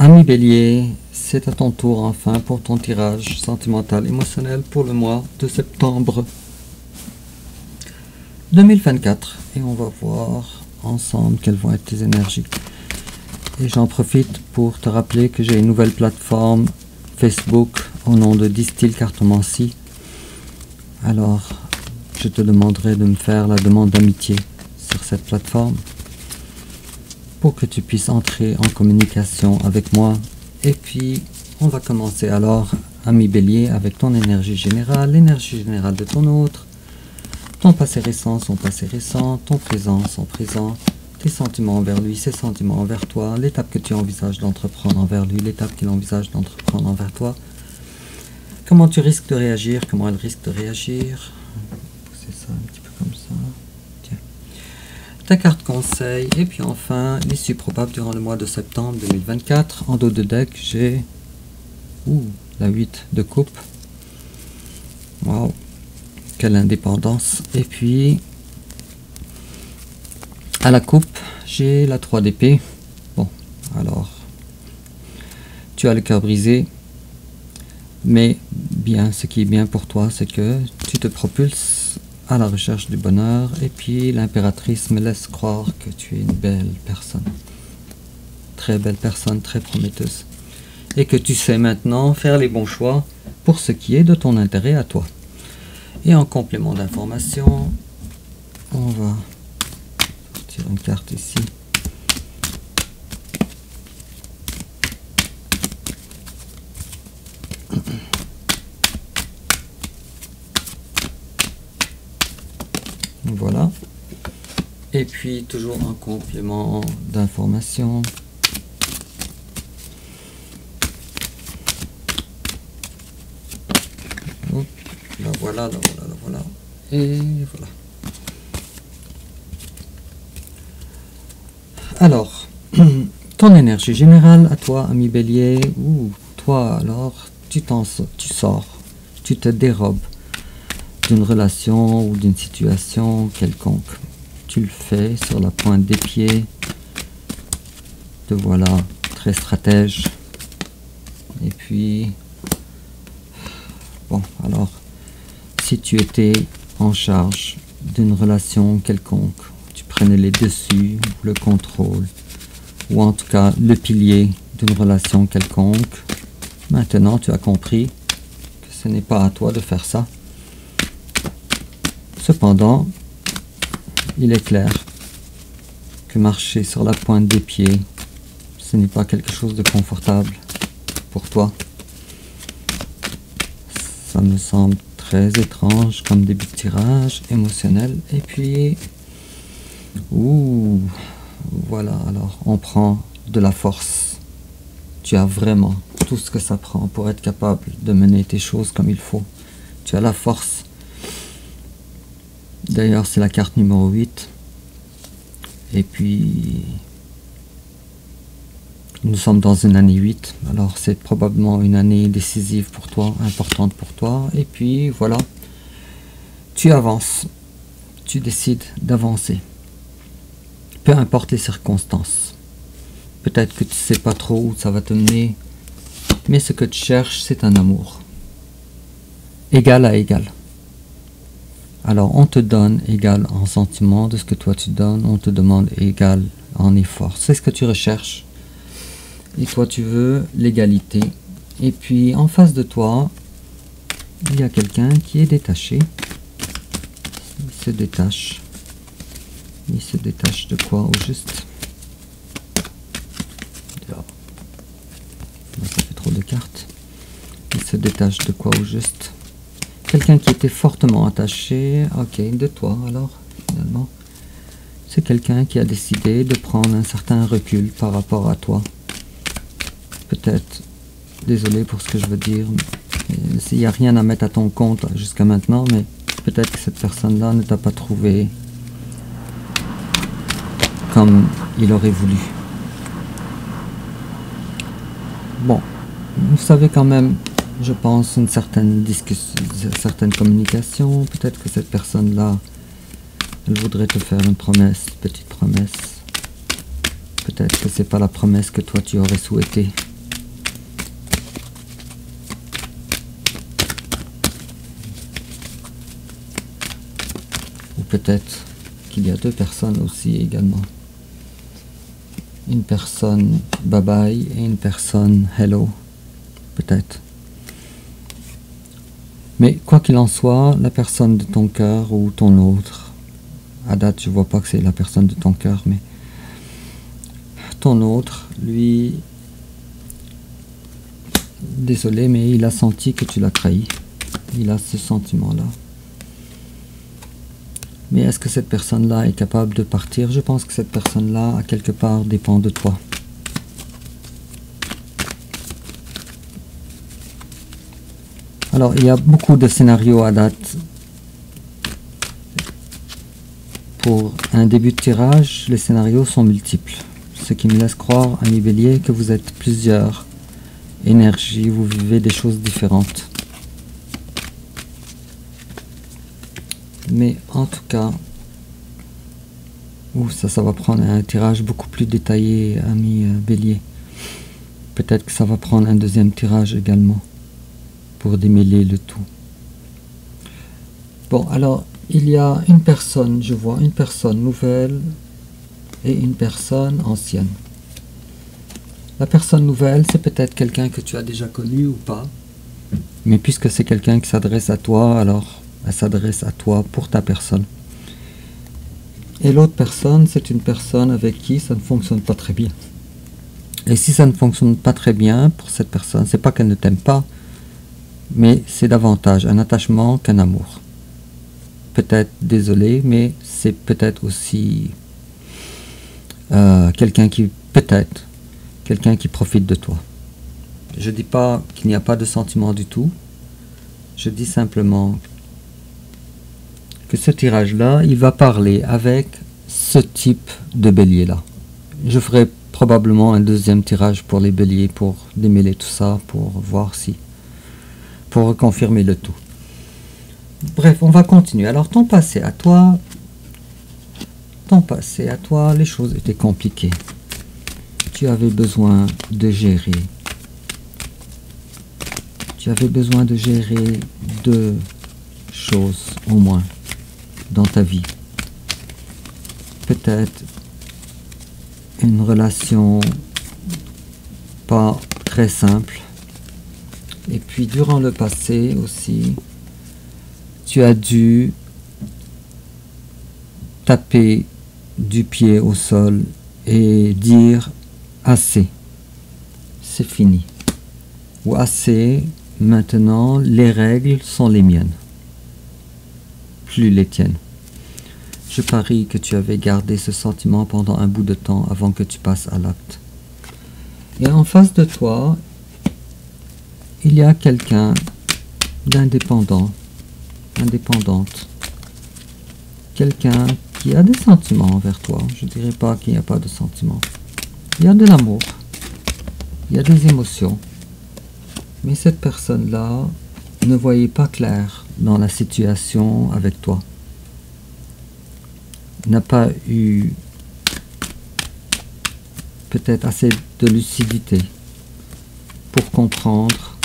Ami Bélier, c'est à ton tour enfin pour ton tirage sentimental émotionnel pour le mois de septembre 2024. Et on va voir ensemble quelles vont être tes énergies. Et j'en profite pour te rappeler que j'ai une nouvelle plateforme Facebook au nom de Distil Cartomancie. Alors, je te demanderai de me faire la demande d'amitié sur cette plateforme pour que tu puisses entrer en communication avec moi. Et puis, on va commencer alors, ami Bélier, avec ton énergie générale, l'énergie générale de ton autre, ton passé récent, son passé récent, ton présent, son présent, tes sentiments envers lui, ses sentiments envers toi, l'étape que tu envisages d'entreprendre envers lui, l'étape qu'il envisage d'entreprendre envers toi, comment tu risques de réagir, comment elle risque de réagir. C'est ça, un petit peu comme ça. Tiens. Ta carte conseil, et puis enfin, l'issue probable durant le mois de septembre 2024. En dos de deck, j'ai la 8 de coupe. Waouh, quelle indépendance. Et puis, à la coupe, j'ai la 3 d'épée. Bon, alors, tu as le cœur brisé, mais bien, ce qui est bien pour toi, c'est que tu te propulses à la recherche du bonheur. Et puis, l'impératrice me laisse croire que tu es une belle personne. Très belle personne, très prometteuse. Et que tu sais maintenant faire les bons choix pour ce qui est de ton intérêt à toi. Et en complément d'information, on va tirer une carte ici. Voilà. Et puis toujours en complément d'information, la voilà, la voilà, la voilà. Et voilà. Alors, ton énergie générale à toi, ami Bélier, toi alors, tu sors, tu te dérobes d'une relation ou d'une situation quelconque. Tu le fais sur la pointe des pieds. Te voilà très stratège. Et puis, bon, alors, si tu étais en charge d'une relation quelconque, tu prenais les dessus, le contrôle, ou en tout cas le pilier d'une relation quelconque, maintenant tu as compris que ce n'est pas à toi de faire ça. Cependant, il est clair que marcher sur la pointe des pieds, ce n'est pas quelque chose de confortable pour toi. Ça me semble très étrange comme début de tirage émotionnel. Et puis, voilà, alors on prend de la force. Tu as vraiment tout ce que ça prend pour être capable de mener tes choses comme il faut. Tu as la force. D'ailleurs, c'est la carte numéro 8. Et puis, nous sommes dans une année 8. Alors, c'est probablement une année décisive pour toi, importante pour toi. Et puis, voilà. Tu avances. Tu décides d'avancer. Peu importe les circonstances. Peut-être que tu ne sais pas trop où ça va te mener. Mais ce que tu cherches, c'est un amour. Égal à égal. Alors, on te donne égal en sentiment de ce que toi tu donnes, on te demande égal en effort. C'est ce que tu recherches. Et toi, tu veux l'égalité. Et puis, en face de toi, il y a quelqu'un qui est détaché. Il se détache. Il se détache de quoi au juste? Là, ça fait trop de cartes. Il se détache de quoi au juste? Quelqu'un qui était fortement attaché, ok, de toi alors, finalement. C'est quelqu'un qui a décidé de prendre un certain recul par rapport à toi. Peut-être, désolé pour ce que je veux dire, il n'y a rien à mettre à ton compte jusqu'à maintenant, mais peut-être que cette personne-là ne t'a pas trouvé comme il aurait voulu. Bon, vous savez quand même, je pense, une certaine discussion, une certaine communication. Peut-être que cette personne-là, elle voudrait te faire une promesse, une petite promesse. Peut-être que c'est pas la promesse que toi tu aurais souhaité. peut-être qu'il y a deux personnes aussi également. Une personne bye bye et une personne hello, peut-être. Mais quoi qu'il en soit, la personne de ton cœur ou ton autre, à date je vois pas que c'est la personne de ton cœur, mais ton autre, lui, désolé, mais il a senti que tu l'as trahi. Il a ce sentiment-là. Mais est-ce que cette personne-là est capable de partir? Je pense que cette personne-là, à quelque part, dépend de toi. Alors, il y a beaucoup de scénarios à date. Pour un début de tirage, les scénarios sont multiples. Ce qui me laisse croire, ami Bélier, que vous êtes plusieurs énergies, vous vivez des choses différentes. Mais en tout cas, ça va prendre un tirage beaucoup plus détaillé, ami Bélier. Peut-être que ça va prendre un deuxième tirage également, pour démêler le tout. Bon, alors, il y a une personne, je vois une personne nouvelle et une personne ancienne. La personne nouvelle, c'est peut-être quelqu'un que tu as déjà connu ou pas. Mais puisque c'est quelqu'un qui s'adresse à toi, alors elle s'adresse à toi pour ta personne. Et l'autre personne, c'est une personne avec qui ça ne fonctionne pas très bien. Et si ça ne fonctionne pas très bien pour cette personne, c'est pas qu'elle ne t'aime pas, mais c'est davantage un attachement qu'un amour. Peut-être désolé, mais c'est peut-être aussi quelqu'un qui profite de toi. Je dis pas qu'il n'y a pas de sentiment du tout. Je dis simplement que ce tirage-là, il va parler avec ce type de bélier-là. Je ferai probablement un deuxième tirage pour les béliers pour démêler tout ça, pour voir si, pour reconfirmer le tout. Bref, on va continuer. Alors, ton passé à toi, les choses étaient compliquées. Tu avais besoin de gérer. Tu avais besoin de gérer deux choses au moins dans ta vie. Peut-être une relation pas très simple. Et puis durant le passé aussi, tu as dû taper du pied au sol et dire assez, c'est fini. Ou assez, maintenant les règles sont les miennes, plus les tiennes. Je parie que tu avais gardé ce sentiment pendant un bout de temps avant que tu passes à l'acte. Et en face de toi, il y a quelqu'un d'indépendante, quelqu'un qui a des sentiments envers toi. Je ne dirais pas qu'il n'y a pas de sentiments. Il y a de l'amour, il y a des émotions, mais cette personne-là ne voyait pas clair dans la situation avec toi. N'a pas eu peut-être assez de lucidité pour comprendre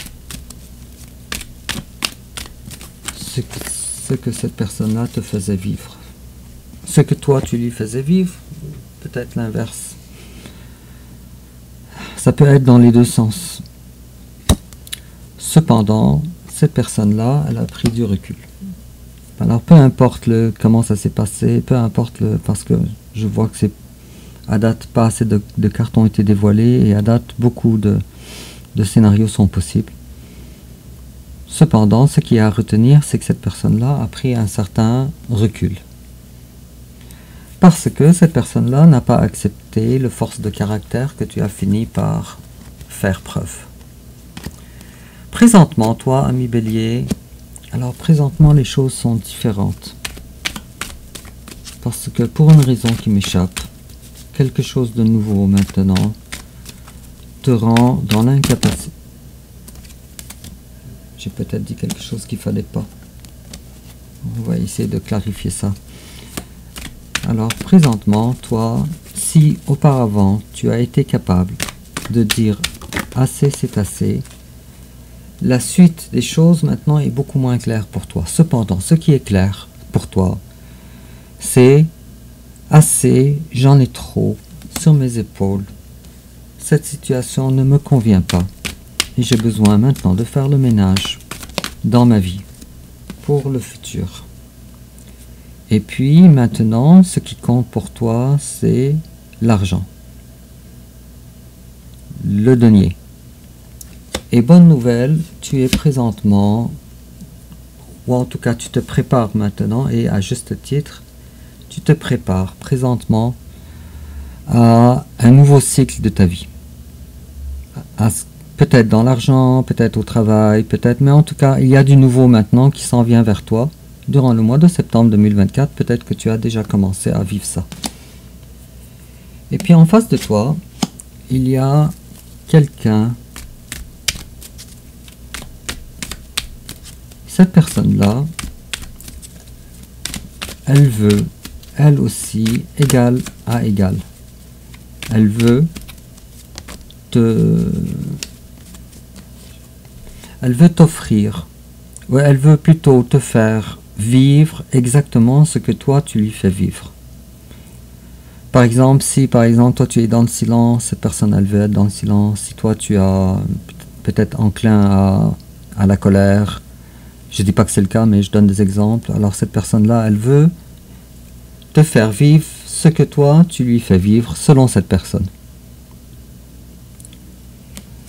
ce que cette personne-là te faisait vivre. Ce que toi tu lui faisais vivre, peut-être l'inverse. Ça peut être dans les deux sens. Cependant, cette personne-là, elle a pris du recul. Alors peu importe comment ça s'est passé, peu importe parce que je vois que c'est à date pas assez de cartes ont été dévoilées et à date beaucoup de scénarios sont possibles. Cependant, ce qui est à retenir, c'est que cette personne-là a pris un certain recul. Parce que cette personne-là n'a pas accepté le force de caractère que tu as fini par faire preuve. Présentement, toi, ami Bélier, alors présentement les choses sont différentes. Parce que pour une raison qui m'échappe, quelque chose de nouveau maintenant te rend dans l'incapacité. J'ai peut-être dit quelque chose qu'il ne fallait pas. On va essayer de clarifier ça. Alors présentement, toi, si auparavant tu as été capable de dire assez c'est assez, la suite des choses maintenant est beaucoup moins claire pour toi. Cependant, ce qui est clair pour toi, C'est assez, j'en ai trop sur mes épaules. Cette situation ne me convient pas et j'ai besoin maintenant de faire le ménage dans ma vie pour le futur. Et puis maintenant, ce qui compte pour toi, c'est l'argent, le denier. Et bonne nouvelle, tu es présentement, ou en tout cas tu te prépares maintenant, et à juste titre, tu te prépares présentement à un nouveau cycle de ta vie. Peut-être dans l'argent, peut-être au travail, peut-être, mais en tout cas, il y a du nouveau maintenant qui s'en vient vers toi. Durant le mois de septembre 2024, peut-être que tu as déjà commencé à vivre ça. Et puis en face de toi, il y a quelqu'un. Cette personne-là, elle veut, elle aussi, égal à égal. Elle veut t'offrir, ou elle veut plutôt te faire vivre exactement ce que toi tu lui fais vivre. Par exemple, si par exemple toi tu es dans le silence, cette personne elle veut être dans le silence. Si toi tu as peut-être enclin à la colère, je dis pas que c'est le cas, mais je donne des exemples. Alors cette personne-là, elle veut te faire vivre ce que toi tu lui fais vivre selon cette personne.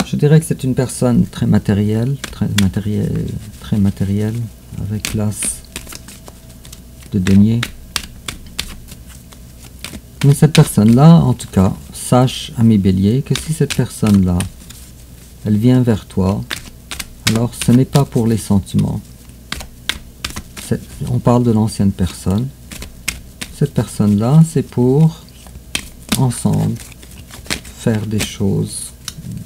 Je dirais que c'est une personne très matérielle, avec l'as de denier. Mais cette personne-là, en tout cas, sache, ami bélier, que si cette personne-là, elle vient vers toi, alors ce n'est pas pour les sentiments. On parle de l'ancienne personne. Cette personne-là, c'est pour, ensemble, faire des choses,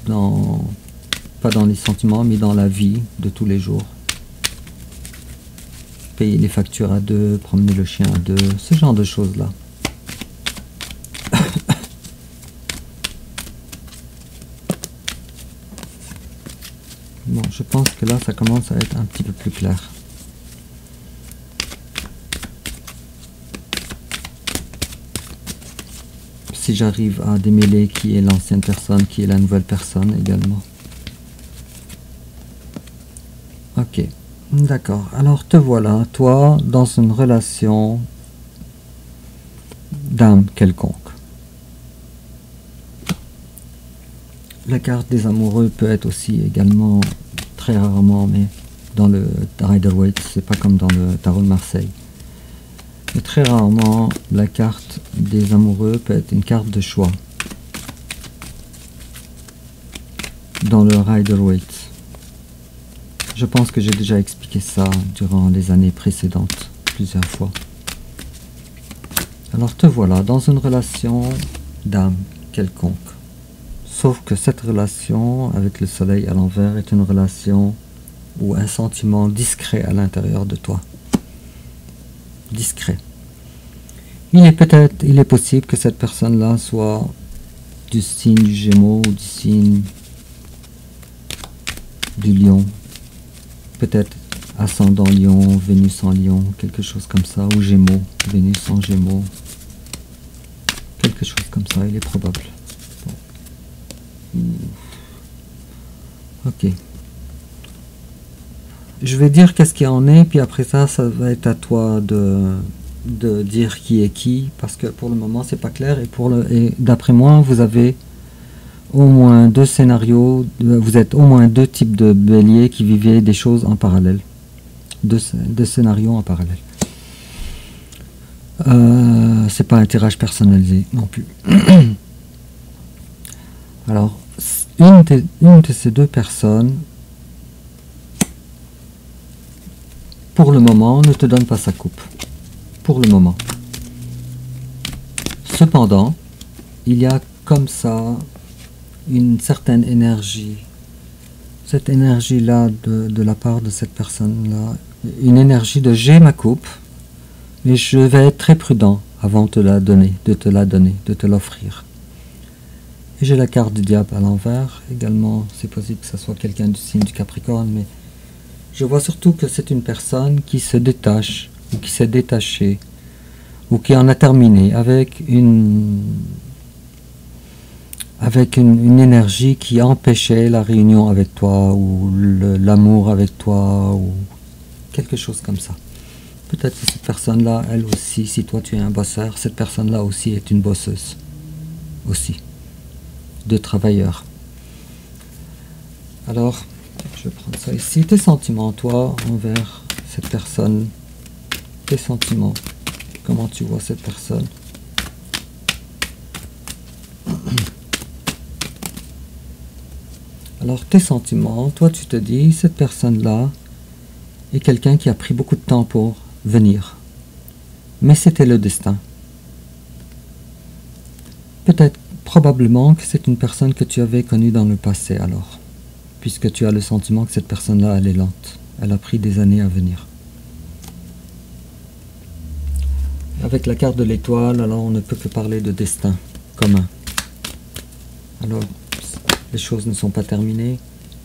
pas dans les sentiments, mais dans la vie de tous les jours. Payer les factures à deux, promener le chien à deux, ce genre de choses-là. Bon, je pense que là, ça commence à être un petit peu plus clair. Si j'arrive à démêler qui est l'ancienne personne, qui est la nouvelle personne également. Ok, d'accord. Alors te voilà, toi, dans une relation d'âme quelconque. La carte des amoureux peut être aussi également, très rarement, mais dans le Rider-Waite, c'est pas comme dans le tarot de Marseille. Mais très rarement, la carte des amoureux peut être une carte de choix. Dans le Rider-Waite. Je pense que j'ai déjà expliqué ça durant les années précédentes, plusieurs fois. Alors te voilà dans une relation d'âme quelconque. Sauf que cette relation avec le soleil à l'envers est une relation ou un sentiment discret à l'intérieur de toi. Discret. Il est possible que cette personne-là soit du signe du Gémeaux ou du signe du Lion. Peut-être ascendant Lion, Vénus en Lion, quelque chose comme ça, ou Gémeaux, Vénus en Gémeaux. Quelque chose comme ça, il est probable. Bon. Ok. Je vais dire qu'est-ce qu'il en est, puis après ça, ça va être à toi de dire qui est qui, parce que pour le moment, c'est pas clair, et d'après moi, vous avez au moins deux scénarios, vous êtes au moins deux types de béliers qui vivaient des choses en parallèle. Deux scénarios en parallèle. C'est pas un tirage personnalisé non plus. Alors, une de ces deux personnes, pour le moment, ne te donne pas sa coupe. Pour le moment. Cependant, il y a comme ça une certaine énergie. Cette énergie-là de la part de cette personne-là, une énergie de j'ai ma coupe, mais je vais être très prudent avant de te la donner, de te l'offrir. Et j'ai la carte du diable à l'envers. Également, c'est possible que ce soit quelqu'un du signe du Capricorne, mais je vois surtout que c'est une personne qui se détache ou qui s'est détachée ou qui en a terminé avec une énergie qui empêchait la réunion avec toi, ou l'amour avec toi, ou quelque chose comme ça. Peut-être que cette personne-là, elle aussi, si toi tu es un bosseur, cette personne-là aussi est une bosseuse. Aussi. De travailleurs. Alors, je vais prendre ça ici. Tes sentiments, toi, envers cette personne. Tes sentiments. Comment tu vois cette personne? Alors, tes sentiments, toi, tu te dis, cette personne-là est quelqu'un qui a pris beaucoup de temps pour venir. Mais c'était le destin. Peut-être, probablement, que c'est une personne que tu avais connue dans le passé, alors. Puisque tu as le sentiment que cette personne-là, elle est lente. Elle a pris des années à venir. Avec la carte de l'étoile, alors on ne peut que parler de destin commun. Alors, les choses ne sont pas terminées.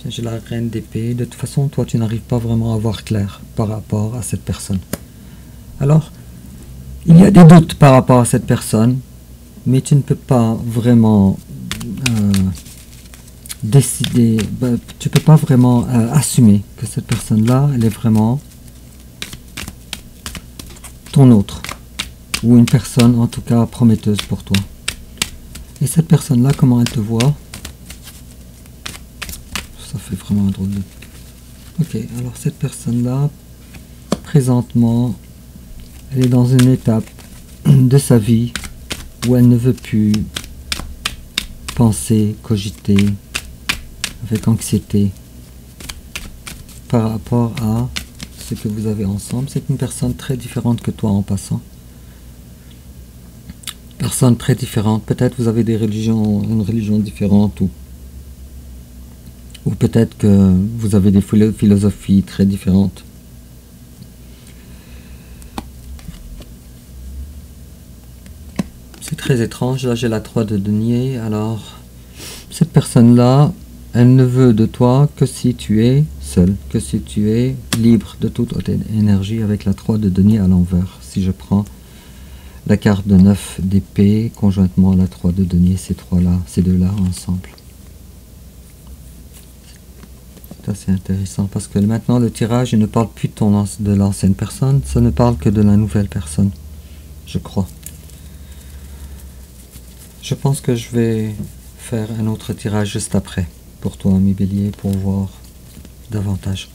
J'ai la reine d'épée. De toute façon, toi, tu n'arrives pas vraiment à voir clair par rapport à cette personne. Alors, il y a des doutes par rapport à cette personne, mais tu ne peux pas vraiment décider, tu ne peux pas vraiment assumer que cette personne-là, elle est vraiment ton autre, ou une personne en tout cas prometteuse pour toi. Et cette personne-là, comment elle te voit? Ça fait vraiment un drôle de... Ok, alors cette personne-là, présentement, elle est dans une étape de sa vie où elle ne veut plus penser, cogiter, avec anxiété, par rapport à ce que vous avez ensemble. C'est une personne très différente que toi en passant. Personne très différente. Peut-être vous avez une religion différente, ou peut-être que vous avez des philosophies très différentes. C'est très étrange. Là, j'ai la 3 de denier. Alors, cette personne-là, elle ne veut de toi que si tu es seul, que si tu es libre de toute autre énergie, avec la 3 de denier à l'envers. Si je prends la carte de 9 d'épée, conjointement à la 3 de denier, ces deux-là ensemble. C'est assez intéressant, parce que maintenant le tirage, il ne parle plus de l'ancienne personne, ça ne parle que de la nouvelle personne, je crois. Je pense que je vais faire un autre tirage juste après, pour toi, mes béliers, pour voir davantage.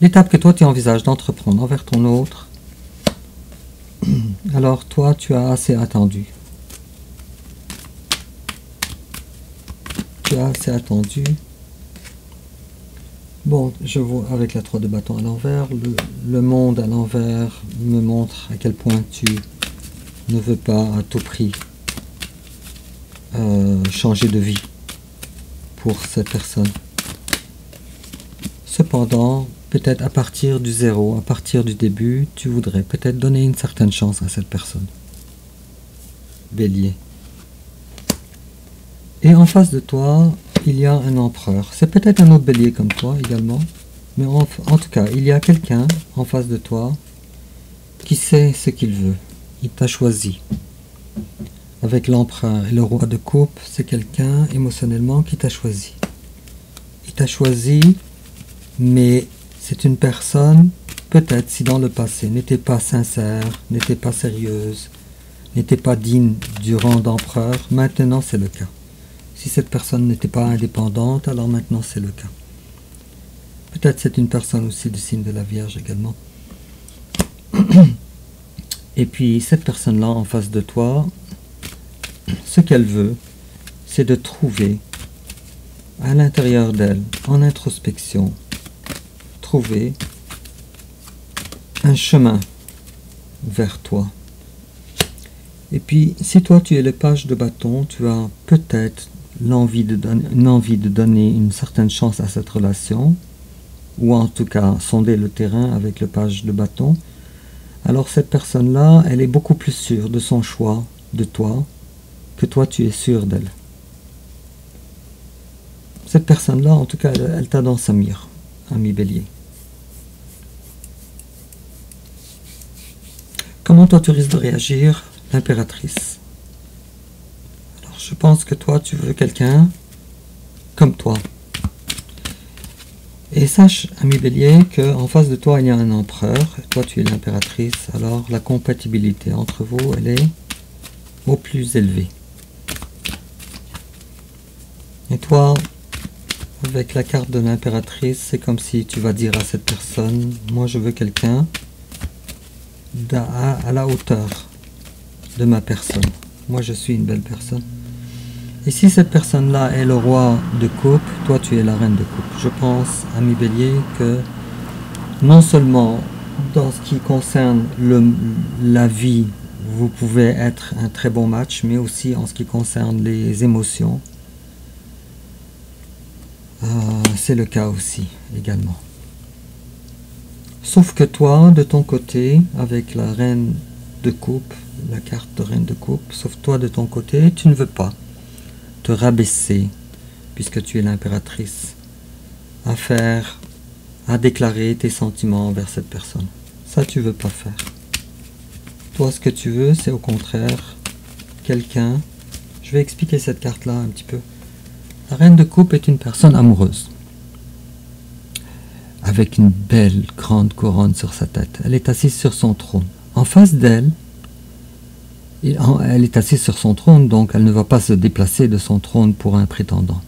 L'étape que toi, tu envisages d'entreprendre envers ton autre, alors toi, tu as assez attendu. Tu as assez attendu. Bon, je vois avec la 3 de bâton à l'envers, le monde à l'envers me montre à quel point tu ne veux pas à tout prix changer de vie pour cette personne. Cependant, peut-être à partir du zéro, à partir du début, tu voudrais peut-être donner une certaine chance à cette personne. Bélier. Et en face de toi, il y a un empereur. C'est peut-être un autre bélier comme toi également. Mais en tout cas, il y a quelqu'un en face de toi qui sait ce qu'il veut. Il t'a choisi. Avec l'empereur et le roi de coupe, c'est quelqu'un émotionnellement qui t'a choisi. Il t'a choisi, mais c'est une personne, peut-être si dans le passé, n'était pas sincère, n'était pas sérieuse, n'était pas digne du rang d'empereur, maintenant c'est le cas. Si cette personne n'était pas indépendante, alors maintenant c'est le cas. Peut-être c'est une personne aussi du signe de la Vierge également. Et puis cette personne-là en face de toi, ce qu'elle veut, c'est de trouver à l'intérieur d'elle, en introspection, trouver un chemin vers toi. Et puis, si toi tu es le page de bâton, tu as peut-être l'envie de donner une certaine chance à cette relation, ou en tout cas sonder le terrain avec le page de bâton. Alors cette personne-là, elle est beaucoup plus sûre de son choix, de toi, que toi tu es sûr d'elle. Cette personne-là, en tout cas, elle t'a dans sa mire, ami bélier. Comment Comment t'autorises de réagir l'impératrice? Alors, je pense que toi, tu veux quelqu'un comme toi. Et sache, ami Bélier, qu'en face de toi, il y a un empereur. Toi, tu es l'impératrice. Alors, la compatibilité entre vous, elle est au plus élevé. Et toi, avec la carte de l'impératrice, c'est comme si tu vas dire à cette personne, moi je veux quelqu'un à la hauteur de ma personne. Moi je suis une belle personne. Et si cette personne-là est le roi de coupe, toi tu es la reine de coupe. Je pense, ami Bélier, que non seulement dans ce qui concerne la vie, vous pouvez être un très bon match, mais aussi en ce qui concerne les émotions, c'est le cas aussi, également. Sauf que toi, de ton côté, avec la reine de coupe, la carte de reine de coupe, sauf toi de ton côté, tu ne veux pas te rabaisser, puisque tu es l'impératrice, à déclarer tes sentiments envers cette personne. Ça, tu veux pas faire. Toi, ce que tu veux, c'est au contraire quelqu'un. Je vais expliquer cette carte-là un petit peu. La reine de coupe est une personne amoureuse, avec une belle grande couronne sur sa tête. Elle est assise sur son trône. En face d'elle, elle est assise sur son trône, donc elle ne va pas se déplacer de son trône pour un prétendant.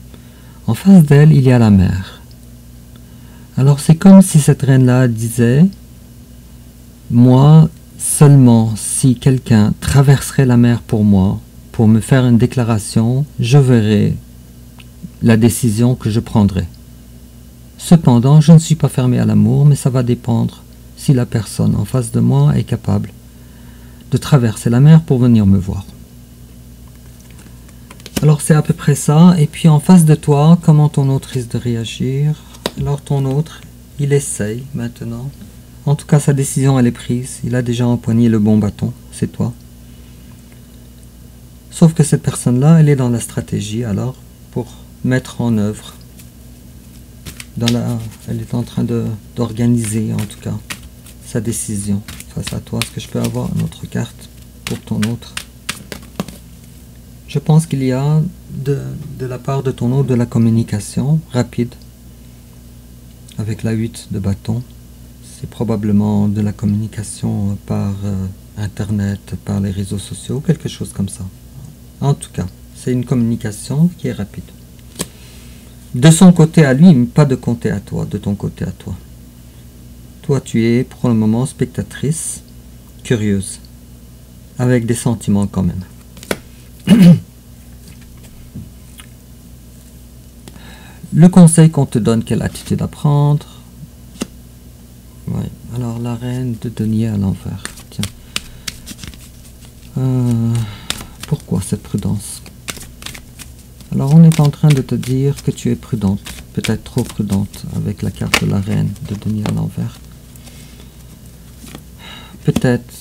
En face d'elle, il y a la mer. Alors c'est comme si cette reine-là disait, moi, seulement si quelqu'un traverserait la mer pour moi, pour me faire une déclaration, je verrai la décision que je prendrai. Cependant, je ne suis pas fermé à l'amour, mais ça va dépendre si la personne en face de moi est capable de traverser la mer pour venir me voir. Alors c'est à peu près ça. Et puis en face de toi, comment ton autre risque de réagir? Alors ton autre, il essaye maintenant. En tout cas, sa décision, elle est prise. Il a déjà empoigné le bon bâton. C'est toi. Sauf que cette personne-là, elle est dans la stratégie, alors, pour mettre en œuvre. Elle est en train d'organiser, en tout cas, sa décision face à toi. Est-ce que je peux avoir une autre carte pour ton autre? Je pense qu'il y a de la part de ton autre de la communication rapide avec la 8 de bâton. C'est probablement de la communication par Internet, par les réseaux sociaux, quelque chose comme ça. En tout cas, c'est une communication qui est rapide. De son côté à lui, pas de côté à toi, de ton côté à toi. Toi, tu es pour le moment spectatrice, curieuse, avec des sentiments quand même. Le conseil qu'on te donne, quelle attitude à prendre? Ouais. Alors la reine de denier à l'envers. Tiens. Pourquoi cette prudence? Alors on est en train de te dire que tu es prudente, peut-être trop prudente avec la carte de la reine de denier à l'envers. Peut-être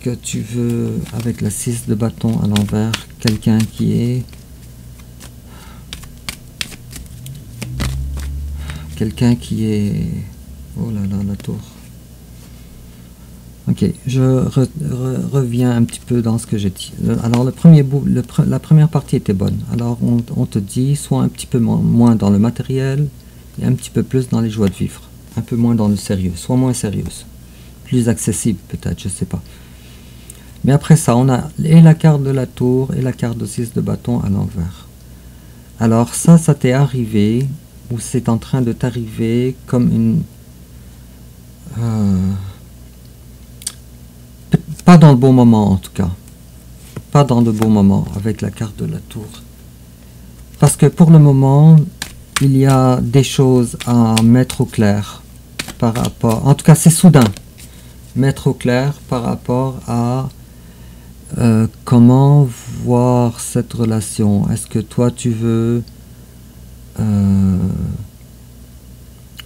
que tu veux, avec la 6 de bâton à l'envers, quelqu'un qui est... Oh là là, la tour. Ok, je reviens un petit peu dans ce que j'ai dit. Alors le premier bout, la première partie était bonne. Alors on te dit, sois un petit peu moins dans le matériel et un petit peu plus dans les joies de vivre. Un peu moins dans le sérieux, sois moins sérieuse. Plus accessible peut-être, je sais pas. Mais après ça, on a et la carte de la tour et la carte de 6 de bâton à l'envers. Alors ça t'est arrivé, ou c'est en train de t'arriver comme une... pas dans le bon moment en tout cas. Pas dans le bon moment avec la carte de la tour. Parce que pour le moment, il y a des choses à mettre au clair par rapport... En tout cas, c'est soudain. Mettre au clair par rapport à comment voir cette relation. Est-ce que toi, tu veux...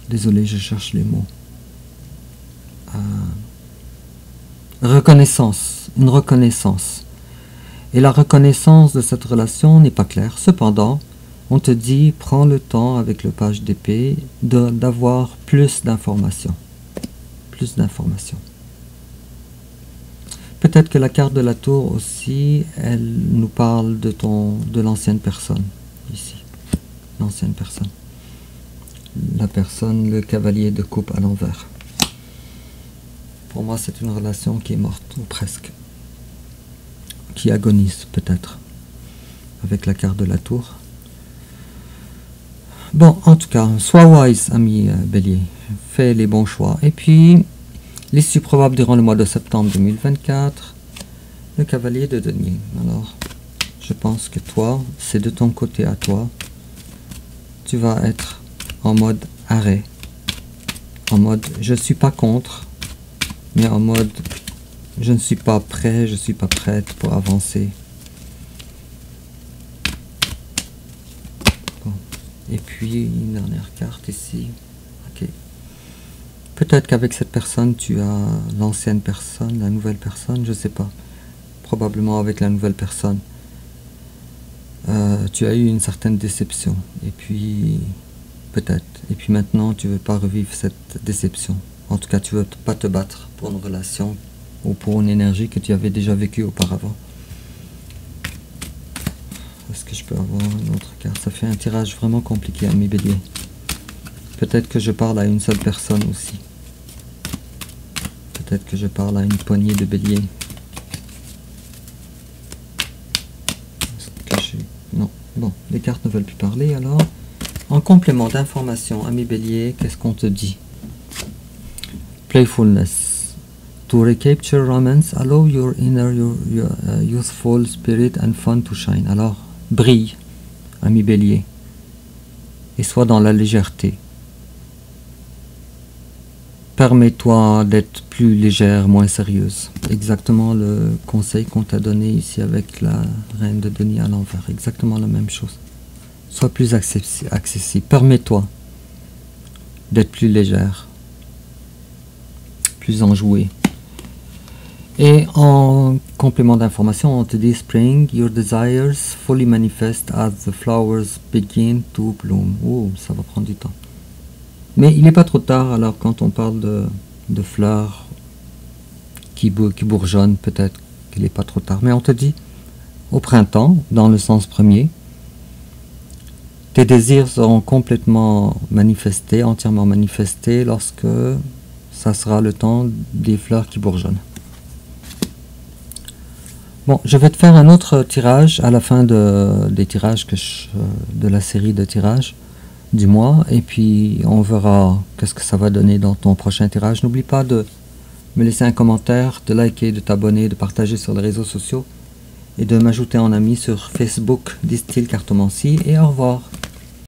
désolé, je cherche les mots. Reconnaissance, une reconnaissance. Et la reconnaissance de cette relation n'est pas claire. Cependant, on te dit, prends le temps avec le page d'épée d'avoir plus d'informations. Plus d'informations. Peut-être que la carte de la tour aussi, elle nous parle de l'ancienne personne, ici. L'ancienne personne. La personne, le cavalier de coupe à l'envers. Pour moi, c'est une relation qui est morte, ou presque. Qui agonise, peut-être. Avec la carte de la tour. Bon, en tout cas, sois wise, ami Bélier. Fais les bons choix. Et puis, l'issue probable durant le mois de septembre 2024. Le cavalier de denier. Alors, je pense que toi, c'est de ton côté à toi. Tu vas être en mode arrêt. En mode, je ne suis pas contre. Mais en mode, je ne suis pas prêt, je ne suis pas prête pour avancer. Bon. Et puis, une dernière carte ici. Ok. Peut-être qu'avec cette personne, tu as l'ancienne personne, la nouvelle personne, je ne sais pas. Probablement avec la nouvelle personne. Tu as eu une certaine déception. Et puis, peut-être. Et puis maintenant, tu ne veux pas revivre cette déception. En tout cas, tu ne veux pas te battre pour une relation ou pour une énergie que tu avais déjà vécue auparavant. Est-ce que je peux avoir une autre carte? Ça fait un tirage vraiment compliqué, ami Bélier. Peut-être que je parle à une seule personne aussi. Peut-être que je parle à une poignée de béliers. Non. Bon, les cartes ne veulent plus parler, alors. En complément d'information, ami Bélier, qu'est-ce qu'on te dit? Playfulness. To recapture romance, allow your inner youthful spirit and fun to shine. Alors, brille, ami Bélier, et sois dans la légèreté. Permets-toi d'être plus légère, moins sérieuse. Exactement le conseil qu'on t'a donné ici avec la reine de denier à l'envers. Exactement la même chose. Sois plus accessible. Permets-toi d'être plus légère, plus enjouée. Et en complément d'information, on te dit Spring, your desires fully manifest as the flowers begin to bloom. Oh, ça va prendre du temps. Mais il n'est pas trop tard, alors quand on parle de fleurs qui bourgeonnent, peut-être qu'il n'est pas trop tard. Mais on te dit, au printemps, dans le sens premier, tes désirs seront complètement manifestés, entièrement manifestés, lorsque ça sera le temps des fleurs qui bourgeonnent. Bon, je vais te faire un autre tirage à la fin des tirages de la série de tirages du mois, et puis on verra qu'est-ce que ça va donner dans ton prochain tirage. N'oublie pas de me laisser un commentaire, de liker, de t'abonner, de partager sur les réseaux sociaux et de m'ajouter en ami sur Facebook Distill Cartomancie, et au revoir.